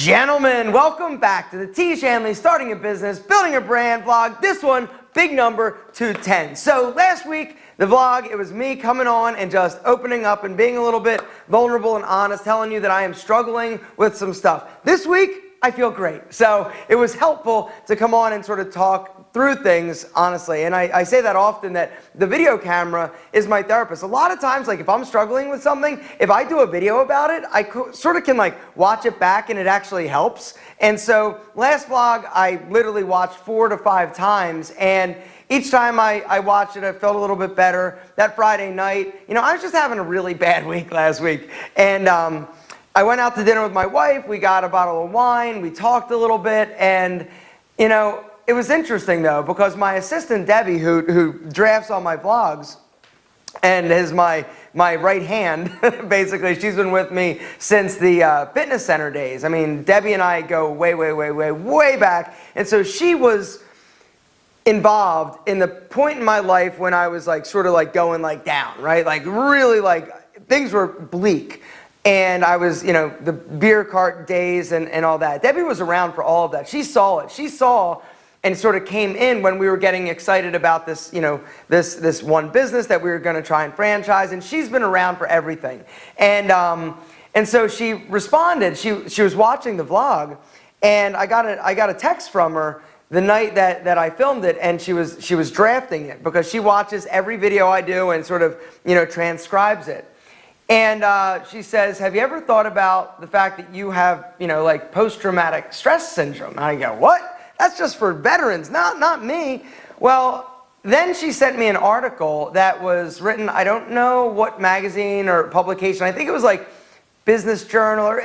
Gentlemen, welcome back to the Tiege Hanley Starting a Business, Building a Brand vlog. This one, big number 210. So last week, the vlog, it was me coming on and just opening up and being a little bit vulnerable and honest, telling you that I am struggling with some stuff. This week, I feel great. So it was helpful to come on and sort of talk through things honestly. And I say that often, that the video camera is my therapist. A lot of times, like if I'm struggling with something, if I do a video about it, I sort of can like watch it back and it actually helps. And so last vlog, I literally watched 4 to 5 times, and each time I watched it, I felt a little bit better. That Friday night, I was just having a really bad week last week. And I went out to dinner with my wife. We got a bottle of wine. We talked a little bit. And, it was interesting, though, because my assistant, Debbie, who drafts all my vlogs and is my right hand, basically, she's been with me since the fitness center days. I mean, Debbie and I go way back. And so she was involved in the point in my life when I was like sort of like going like down, right? Like really like things were bleak. And I was, the beer cart days and all that. Debbie was around for all of that. She saw it. She saw and sort of came in when we were getting excited about this, this one business that we were going to try and franchise. And she's been around for everything. And so she responded. She was watching the vlog, and I got a text from her the night that I filmed it, and she was drafting it because she watches every video I do and sort of, transcribes it. And she says, have you ever thought about the fact that you have, like post-traumatic stress syndrome? And I go, what? That's just for veterans, not me. Well, then she sent me an article that was written, I don't know what magazine or publication, I think it was like Business Journal or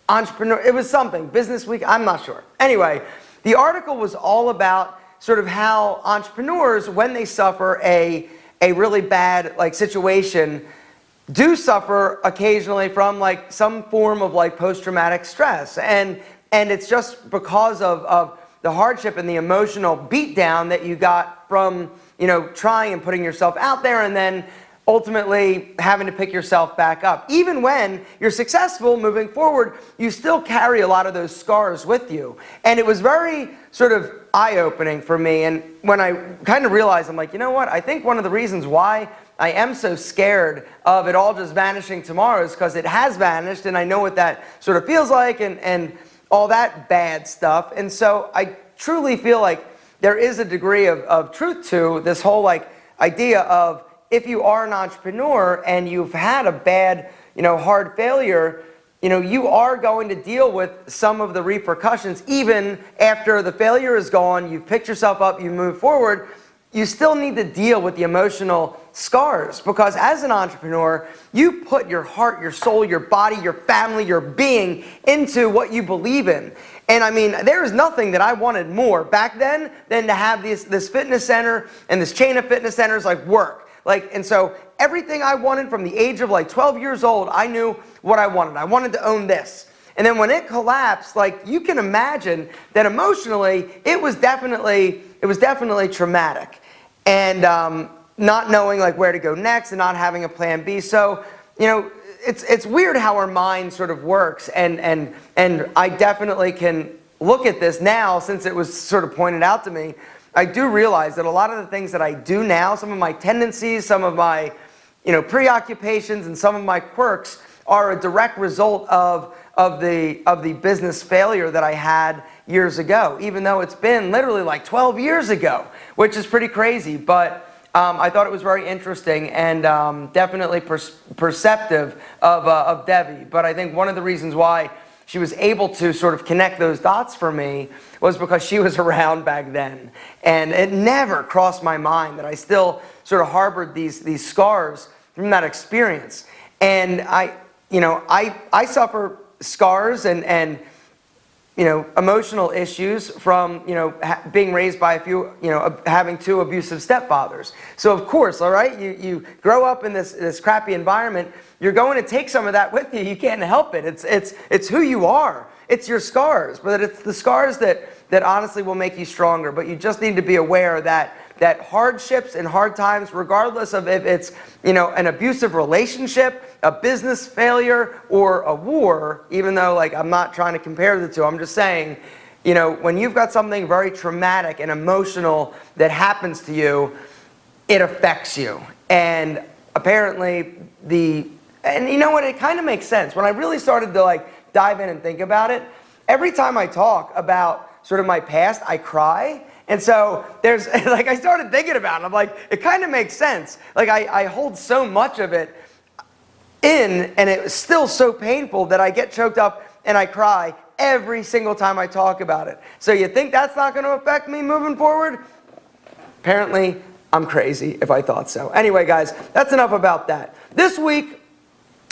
Entrepreneur, it was something, Business Week, I'm not sure. Anyway, the article was all about sort of how entrepreneurs, when they suffer a really bad like situation, do suffer occasionally from like some form of like post-traumatic stress. And it's just because of the hardship and the emotional beatdown that you got from, trying and putting yourself out there and then ultimately having to pick yourself back up. Even when you're successful moving forward, you still carry a lot of those scars with you. And it was very sort of eye-opening for me. And when I kind of realized, I'm like, you know what? I think one of the reasons why I am so scared of it all just vanishing tomorrow is because it has vanished, and I know what that sort of feels like and all that bad stuff. And so I truly feel like there is a degree of truth to this whole like idea of, if you are an entrepreneur and you've had a bad, hard failure, you are going to deal with some of the repercussions. Even after the failure is gone, you've picked yourself up, you move forward, you still need to deal with the emotional scars, because as an entrepreneur, you put your heart, your soul, your body, your family, your being into what you believe in. And I mean, there is nothing that I wanted more back then than to have this fitness center and this chain of fitness centers like work. And so everything I wanted from the age of like 12 years old, I knew what I wanted. I wanted to own this. And then when it collapsed, like you can imagine that emotionally, it was definitely traumatic. And not knowing like where to go next and not having a plan B. So, it's weird how our mind sort of works. And I definitely can look at this now, since it was sort of pointed out to me. I do realize that a lot of the things that I do now, some of my tendencies, some of my, preoccupations, and some of my quirks are a direct result of the business failure that I had years ago, even though it's been literally like 12 years ago, which is pretty crazy. But I thought it was very interesting and definitely perceptive of Debbie. But I think one of the reasons why she was able to sort of connect those dots for me was because she was around back then. And it never crossed my mind that I still sort of harbored these scars from that experience. And I suffer scars and emotional issues from, being raised by a few, having 2 abusive stepfathers. So of course, all right, you grow up in this crappy environment, you're going to take some of that with you. You can't help it. It's who you are. It's your scars, but it's the scars that honestly will make you stronger. But you just need to be aware that that hardships and hard times, regardless of if it's, an abusive relationship, a business failure, or a war, even though like I'm not trying to compare the two, I'm just saying, when you've got something very traumatic and emotional that happens to you, it affects you. And apparently and you know what, it kind of makes sense. When I really started to like dive in and think about it, every time I talk about sort of my past, I cry. And so there's, like, I started thinking about it. I'm like, it kind of makes sense. Like, I hold so much of it in, and it was still so painful that I get choked up and I cry every single time I talk about it. So you think that's not going to affect me moving forward? Apparently, I'm crazy if I thought so. Anyway, guys, that's enough about that. This week,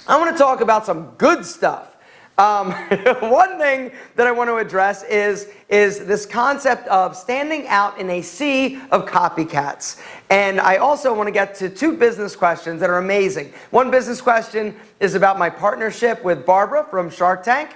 I want to talk about some good stuff. One thing that I want to address is this concept of standing out in a sea of copycats. And I also want to get to two business questions that are amazing. One business question is about my partnership with Barbara from Shark Tank.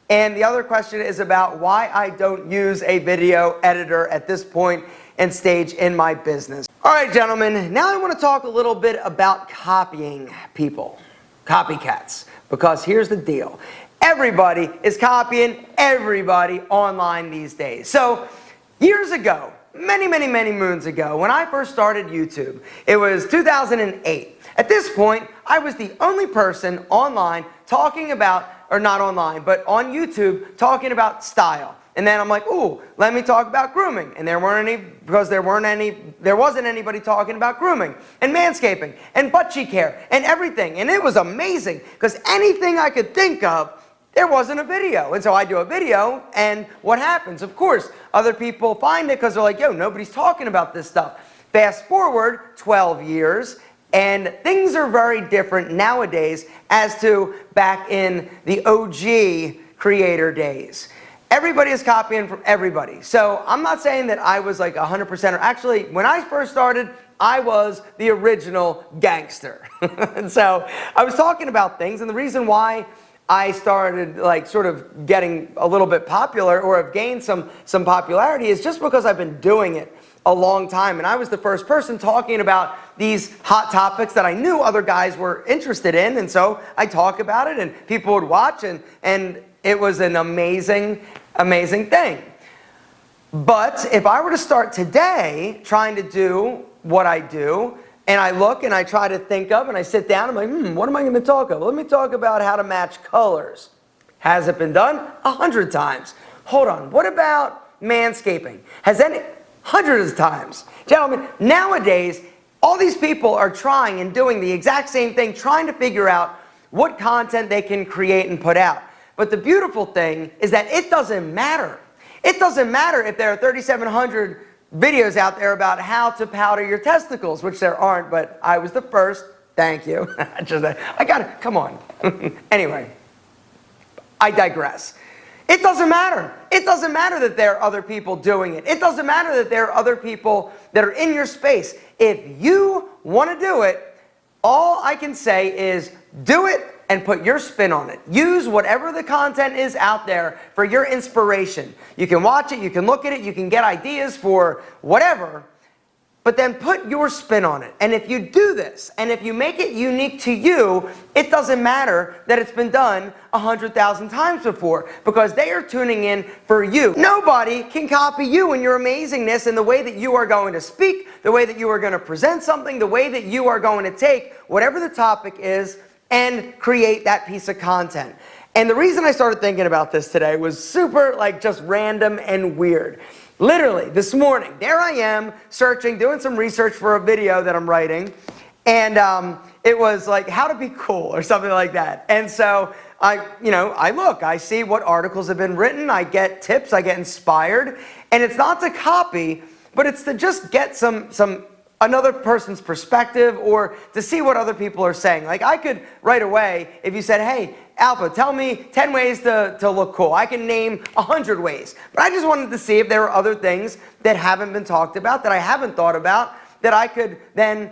And the other question is about why I don't use a video editor at this point and stage in my business. All right, gentlemen, now I want to talk a little bit about copying people, copycats, because here's the deal. Everybody is copying everybody online these days. So years ago, many moons ago, when I first started YouTube, it was 2008. At this point, I was the only person online talking about, or not online, but on YouTube talking about style. And then I'm like, ooh, let me talk about grooming. And there wasn't anybody talking about grooming and manscaping and butt cheek hair and everything. And it was amazing because anything I could think of, there wasn't a video. And so I do a video, and what happens? Of course, other people find it because they're like, yo, nobody's talking about this stuff. Fast forward 12 years, and things are very different nowadays as to back in the OG creator days. Everybody is copying from everybody. So I'm not saying that I was like 100%, or actually, when I first started, I was the original gangster. And so I was talking about things, and the reason why I started like sort of getting a little bit popular or have gained some popularity is just because I've been doing it a long time. And I was the first person talking about these hot topics that I knew other guys were interested in. And so I talk about it and people would watch, and it was an amazing thing. But if I were to start today trying to do what I do, and I look and I try to think of, and I sit down, I'm like, what am I going to talk about? Let me talk about how to match colors. Has it been done? 100 times. Hold on, what about manscaping? Hundreds of times. Gentlemen, nowadays, all these people are trying and doing the exact same thing, trying to figure out what content they can create and put out. But the beautiful thing is that it doesn't matter. It doesn't matter if there are 3,700 videos out there about how to powder your testicles, which there aren't, but I was the first. Thank you. I got it. Come on. Anyway, I digress. It doesn't matter. It doesn't matter that there are other people doing it. It doesn't matter that there are other people that are in your space. If you want to do it, all I can say is do it and put your spin on it. Use whatever the content is out there for your inspiration. You can watch it, you can look at it, you can get ideas for whatever, but then put your spin on it. And if you do this, and if you make it unique to you, it doesn't matter that it's been done 100,000 times before, because they are tuning in for you. Nobody can copy you and your amazingness in the way that you are going to speak, the way that you are going to present something, the way that you are going to take whatever the topic is and create that piece of content. And the reason I started thinking about this today was super, like, just random and weird. Literally, this morning, there I am searching, doing some research for a video that I'm writing, and it was like how to be cool or something like that. And so I look, I see what articles have been written, I get tips, I get inspired, and it's not to copy, but it's to just get another person's perspective, or to see what other people are saying. Like, I could right away, if you said, hey, Alpha, tell me 10 ways to look cool. I can name 100 ways. But I just wanted to see if there were other things that haven't been talked about, that I haven't thought about, that I could then,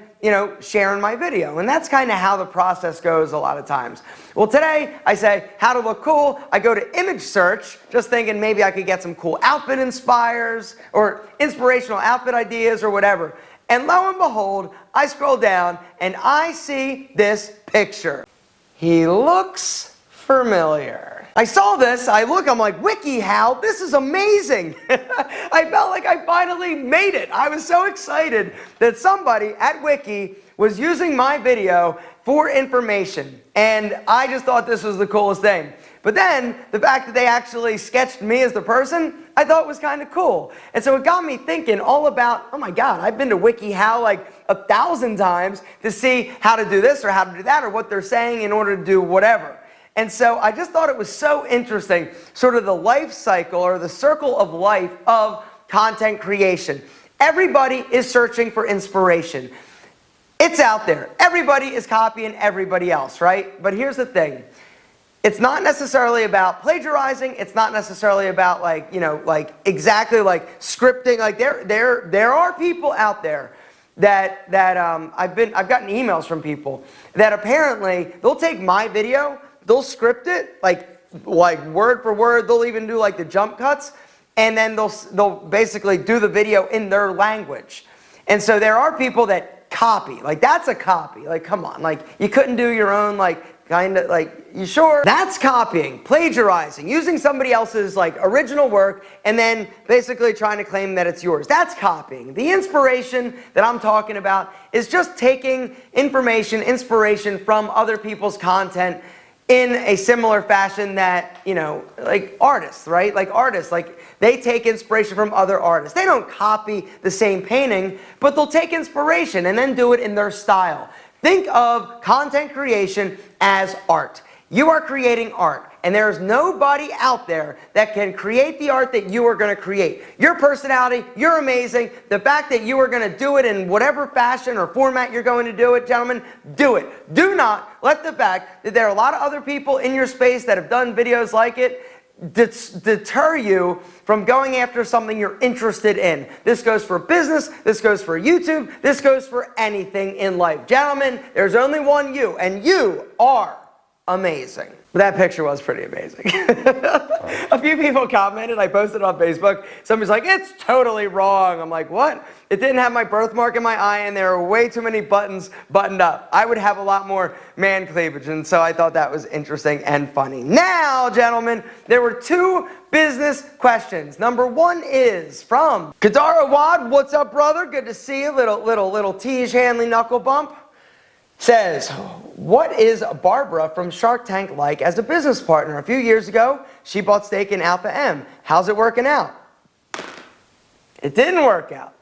share in my video. And that's kind of how the process goes a lot of times. Well, today I say how to look cool. I go to image search, just thinking maybe I could get some cool outfit inspires or inspirational outfit ideas or whatever. And lo and behold, I scroll down and I see this picture. He looks familiar. I saw this, I'm like, WikiHow, this is amazing. I felt like I finally made it. I was so excited that somebody at Wiki was using my video for information. And I just thought this was the coolest thing. But then, the fact that they actually sketched me as the person, I thought was kind of cool. And so it got me thinking all about, oh my God, I've been to WikiHow like 1,000 times to see how to do this or how to do that or what they're saying in order to do whatever. And so I just thought it was so interesting, sort of the life cycle or the circle of life of content creation. Everybody is searching for inspiration. It's out there. Everybody is copying everybody else, right? But here's the thing. It's not necessarily about plagiarizing. It's not necessarily about exactly like scripting. Like there are people out there that I've gotten emails from people that apparently they'll take my video, they'll script it like word for word. They'll even do like the jump cuts, and then they'll basically do the video in their language. And so there are people that copy. Like that's a copy. Like come on. Like you couldn't do your own you sure? That's copying, plagiarizing, using somebody else's original work and then basically trying to claim that it's yours. That's copying. The inspiration that I'm talking about is just taking inspiration from other people's content in a similar fashion that, like artists, right? Like artists, they take inspiration from other artists. They don't copy the same painting, but they'll take inspiration and then do it in their style. Think of content creation as art. You are creating art, and there's nobody out there that can create the art that you are going to create. Your personality, you're amazing. The fact that you are going to do it in whatever fashion or format you're going to do it, gentlemen, do it. Do not let the fact that there are a lot of other people in your space that have done videos like it deter you from going after something you're interested in. This goes for business, this goes for YouTube, this goes for anything in life. Gentlemen, there's only one you, and you are amazing. That picture was pretty amazing. A few people commented, I posted it on Facebook, somebody's like, it's totally wrong. I'm like, what? It didn't have my birthmark in my eye and there are way too many buttons buttoned up. I would have a lot more man cleavage, and so I thought that was interesting and funny. Now, gentlemen, there were two business questions. Number one is from Kadara Wad. What's up, brother? Good to see you. Little Tiege Hanley knuckle bump. Says, what is Barbara from Shark Tank like as a business partner? A few years ago, she bought stake in Alpha M. How's it working out? It didn't work out.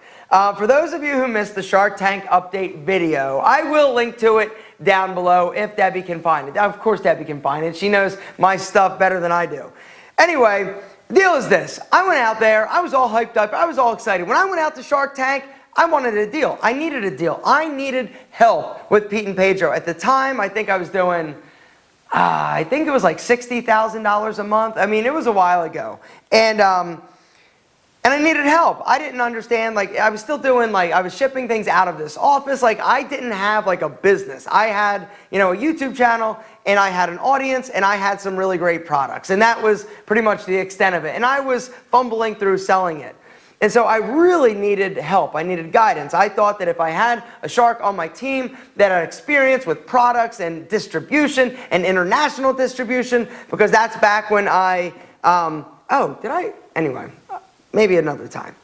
For those of you who missed the Shark Tank update video, I will link to it down below if Debbie can find it. Of course Debbie can find it. She knows my stuff better than I do. Anyway, the deal is this. I went out there. I was all hyped up. I was all excited. When I went out to Shark Tank, I wanted a deal. I needed a deal. I needed help with Pete and Pedro. At the time, I think I was doing, I think it was like $60,000 a month. I mean, it was a while ago. And I needed help. I didn't understand, I was still doing, I was shipping things out of this office. I didn't have, a business. I had, a YouTube channel, and I had an audience, and I had some really great products. And that was pretty much the extent of it. And I was fumbling through selling it. And so I really needed help. I needed guidance. I thought that if I had a shark on my team that had experience with products and distribution and international distribution, because that's back when anyway, maybe another time.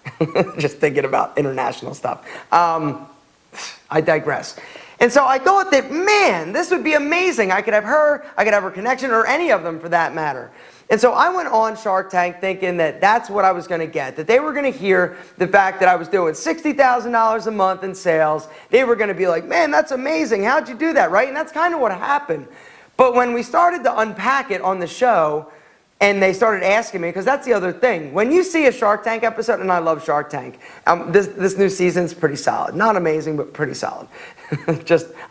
Just thinking about international stuff. I digress. And so I thought that, man, this would be amazing. I could have her connection, or any of them for that matter. And so I went on Shark Tank thinking that that's what I was going to get, that they were going to hear the fact that I was doing $60,000 a month in sales. They were going to be like, man, that's amazing. How'd you do that, right? And that's kind of what happened. But when we started to unpack it on the show, and they started asking me, because that's the other thing. When you see a Shark Tank episode, and I love Shark Tank, this new season's pretty solid. Not amazing, but pretty solid.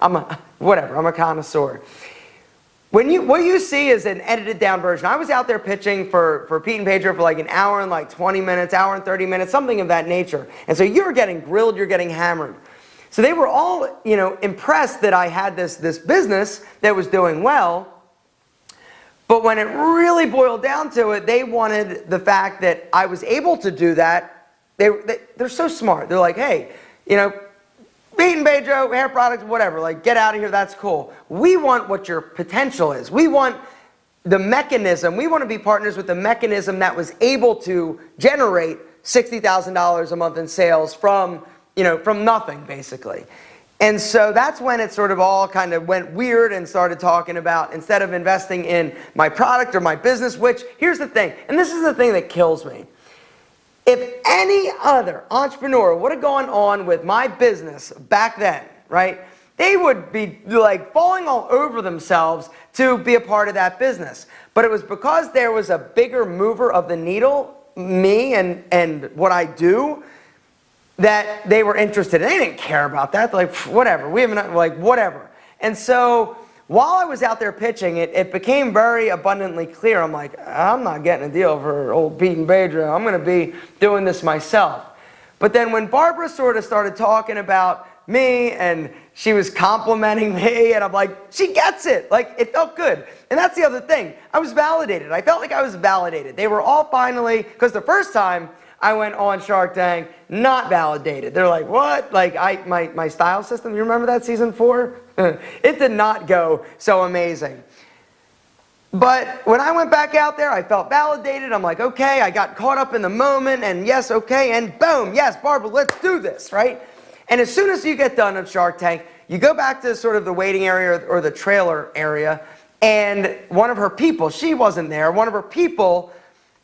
I'm a connoisseur. What you see is an edited down version. I was out there pitching for Pete and Pedro for an hour and 20 minutes, hour and 30 minutes, something of that nature. And so you're getting grilled, you're getting hammered. So they were all, impressed that I had this business that was doing well. But when it really boiled down to it, they wanted the fact that I was able to do that. They're so smart. They're like, hey, Beaten Bejo, hair products, whatever, like get out of here, that's cool. We want what your potential is. We want the mechanism. We want to be partners with the mechanism that was able to generate $60,000 a month in sales from nothing, basically. And so that's when it sort of all kind of went weird and started talking about, instead of investing in my product or my business, which, here's the thing, and this is the thing that kills me. If any other entrepreneur would have gone on with my business back then, right, they would be like falling all over themselves to be a part of that business. But it was because there was a bigger mover of the needle, me and what I do, that they were interested. And they didn't care about that. They're like, whatever, we haven't, like, whatever. And so while I was out there pitching, it became very abundantly clear. I'm like, I'm not getting a deal for old Beaten Bejo. I'm going to be doing this myself. But then when Barbara sort of started talking about me and she was complimenting me, and I'm like, she gets it. Like, it felt good. And that's the other thing. I was validated. I felt like I was validated. They were all finally, because the first time I went on Shark Tank, not validated. They're like, what? Like, my style system, you remember that season 4? It did not go so amazing. But when I went back out there, I felt validated. I'm like, okay, I got caught up in the moment, and yes, okay, and boom, yes, Barbara, let's do this, right? And as soon as you get done on Shark Tank, you go back to sort of the waiting area or the trailer area, and one of her people, she wasn't there, one of her people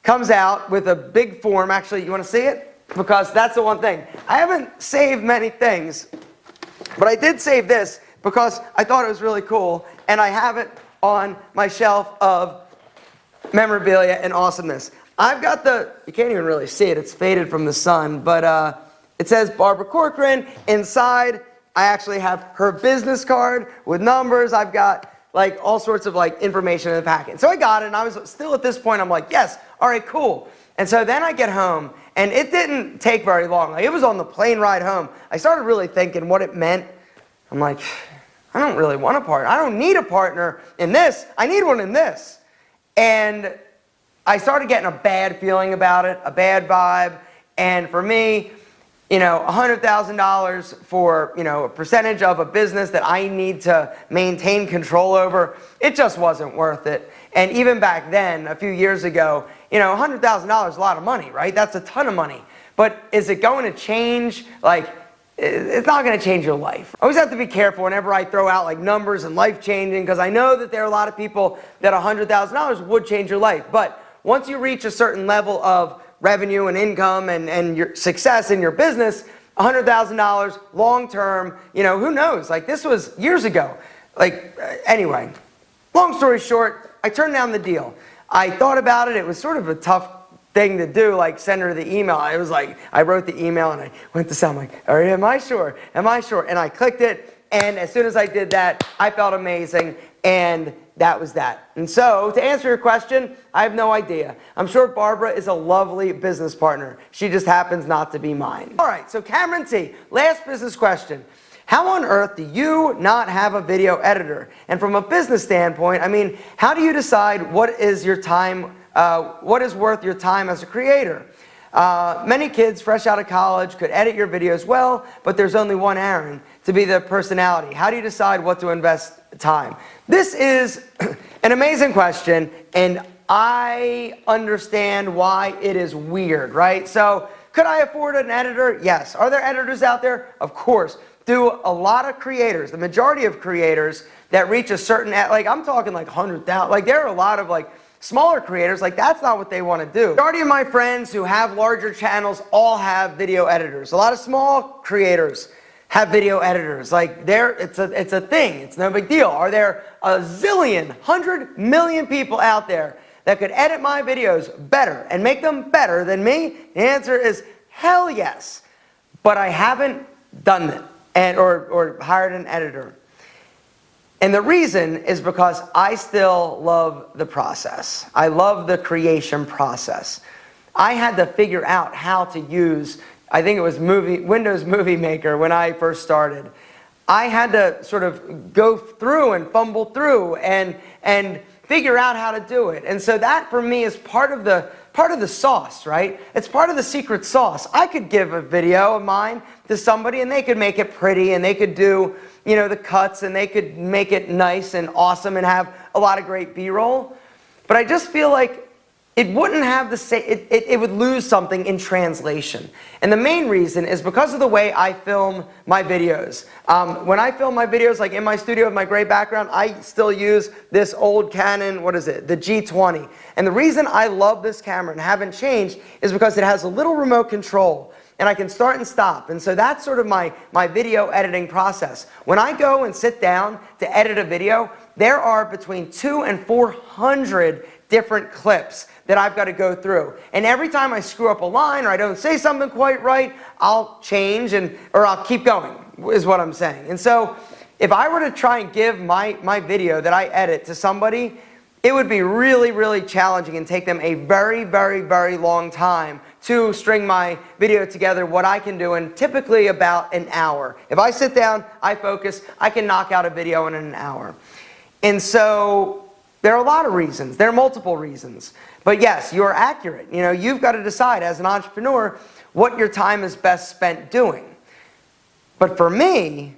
comes out with a big form. Actually, you want to see it? Because that's the one thing. I haven't saved many things, but I did save this because I thought it was really cool, and I have it on my shelf of memorabilia and awesomeness. I've got you can't even really see it, it's faded from the sun, but it says Barbara Corcoran. Inside, I actually have her business card with numbers. I've got like all sorts of like information in the packet. So I got it, and I was still at this point, I'm like, yes, all right, cool. And so then I get home, and it didn't take very long. Like, it was on the plane ride home. I started really thinking what it meant. I'm like, I don't really want a partner. I don't need a partner in this. I need one in this. And I started getting a bad feeling about it, a bad vibe. And for me, $100,000 for, a percentage of a business that I need to maintain control over, it just wasn't worth it. And even back then, a few years ago, $100,000 is a lot of money, right? That's a ton of money. But is it going to change? Like, it's not going to change your life. I always have to be careful whenever I throw out like numbers and life-changing, because I know that there are a lot of people that $100,000 would change your life. But once you reach a certain level of revenue and income and your success in your business, $100,000 long term, who knows? Like, this was years ago. Like, anyway, long story short, I turned down the deal. I thought about it. It was sort of a tough thing to do, like send her the email. I was like, I wrote the email and I went to sound like, all right, am I sure? Am I sure? And I clicked it, and as soon as I did that, I felt amazing, and that was that. And so, to answer your question, I have no idea. I'm sure Barbara is a lovely business partner. She just happens not to be mine. All right, so Cameron T., last business question. How on earth do you not have a video editor? And from a business standpoint, I mean, how do you decide what is your time, what is worth your time as a creator? Many kids fresh out of college could edit your videos well, but there's only one Aaron to be the personality. How do you decide what to invest time? This is an amazing question, and I understand why it is weird, right? So, could I afford an editor? Yes. Are there editors out there? Of course. Do a lot of creators, the majority of creators that reach a certain, like I'm talking like 100,000, like there are a lot of like smaller creators, like that's not what they want to do. The majority of my friends who have larger channels all have video editors. A lot of small creators have video editors. Like it's a thing. It's no big deal. Are there a zillion, 100 million people out there that could edit my videos better and make them better than me? The answer is hell yes. But I haven't done it or hired an editor. And the reason is because I still love the process. I love the creation process. I had to figure out how to use I think it was Windows Movie Maker when I first started. I had to sort of go through and fumble through and figure out how to do it. And so that for me is part of the sauce, right? It's part of the secret sauce. I could give a video of mine to somebody and they could make it pretty and they could do, you know, the cuts and they could make it nice and awesome and have a lot of great B-roll. But I just feel like it wouldn't have the same, it would lose something in translation. And the main reason is because of the way I film my videos. When I film my videos, like in my studio with my gray background, I still use this old Canon, what is it, the G20. And the reason I love this camera and haven't changed is because it has a little remote control. And I can start and stop. And so that's sort of my video editing process. When I go and sit down to edit a video, there are between 200 and 400 different clips that I've got to go through. And every time I screw up a line or I don't say something quite right, I'll change or I'll keep going, is what I'm saying. And so if I were to try and give my video that I edit to somebody, it would be really, really challenging and take them a very, very, very long time to string my video together, what I can do in typically about an hour. If I sit down, I focus, I can knock out a video in an hour. And so there are a lot of reasons. There are multiple reasons. But yes, you're accurate. You know, you've got to decide as an entrepreneur what your time is best spent doing. But for me,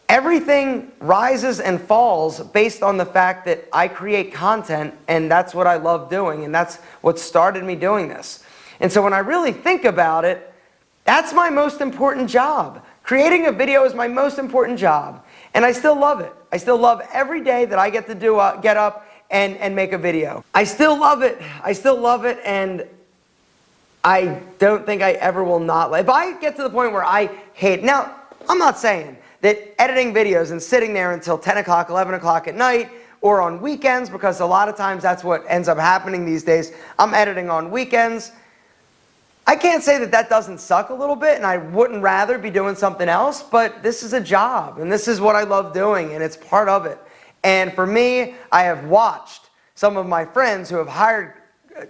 everything rises and falls based on the fact that I create content and that's what I love doing and that's what started me doing this. And so when I really think about it, that's my most important job. Creating a video is my most important job. And I still love it. I still love every day that I get to get up and make a video. I still love it. I still love it, and I don't think I ever will not. If I get to the point where I hate, now I'm not saying that editing videos and sitting there until 10 o'clock, 11 o'clock at night, or on weekends, because a lot of times that's what ends up happening these days. I'm editing on weekends. I can't say that that doesn't suck a little bit and I wouldn't rather be doing something else, but this is a job and this is what I love doing and it's part of it. And for me, I have watched some of my friends who have hired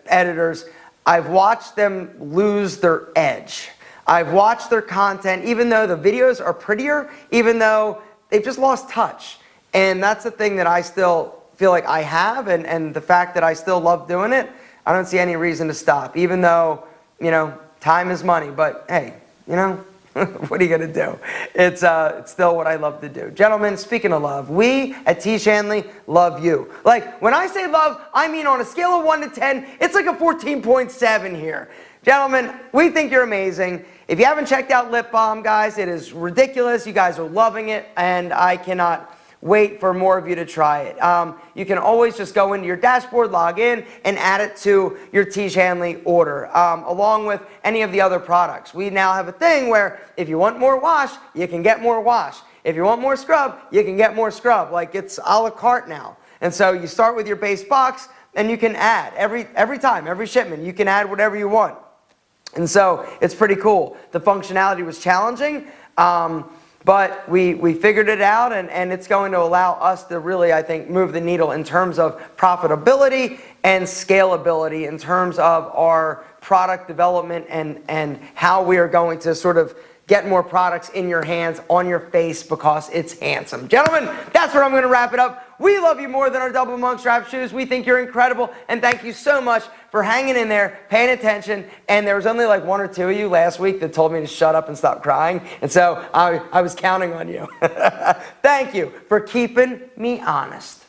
editors, I've watched them lose their edge. I've watched their content, even though the videos are prettier, even though they've just lost touch. And that's the thing that I still feel like I have, and the fact that I still love doing it, I don't see any reason to stop, even though, you know, time is money, but hey, you know, what are you going to do? It's still what I love to do. Gentlemen, speaking of love, we at Tiege Hanley love you. Like, when I say love, I mean on a scale of 1 to 10, it's like a 14.7 here. Gentlemen, we think you're amazing. If you haven't checked out Lip Balm, guys, it is ridiculous. You guys are loving it, and I cannot wait for more of you to try it. You can always just go into your dashboard, log in, and add it to your Tiege Hanley order, along with any of the other products. We now have a thing where if you want more wash, you can get more wash. If you want more scrub, you can get more scrub. Like, it's a la carte now. And so you start with your base box, and you can add every time, every shipment, you can add whatever you want. And so it's pretty cool. The functionality was challenging. But we figured it out, and it's going to allow us to really, I think, move the needle in terms of profitability and scalability in terms of our product development and how we are going to sort of get more products in your hands, on your face, because it's handsome. Gentlemen, that's where I'm going to wrap it up. We love you more than our double monk strap shoes. We think you're incredible, and thank you so much for hanging in there, paying attention. And there was only like 1 or 2 of you last week that told me to shut up and stop crying, and so I was counting on you. Thank you for keeping me honest.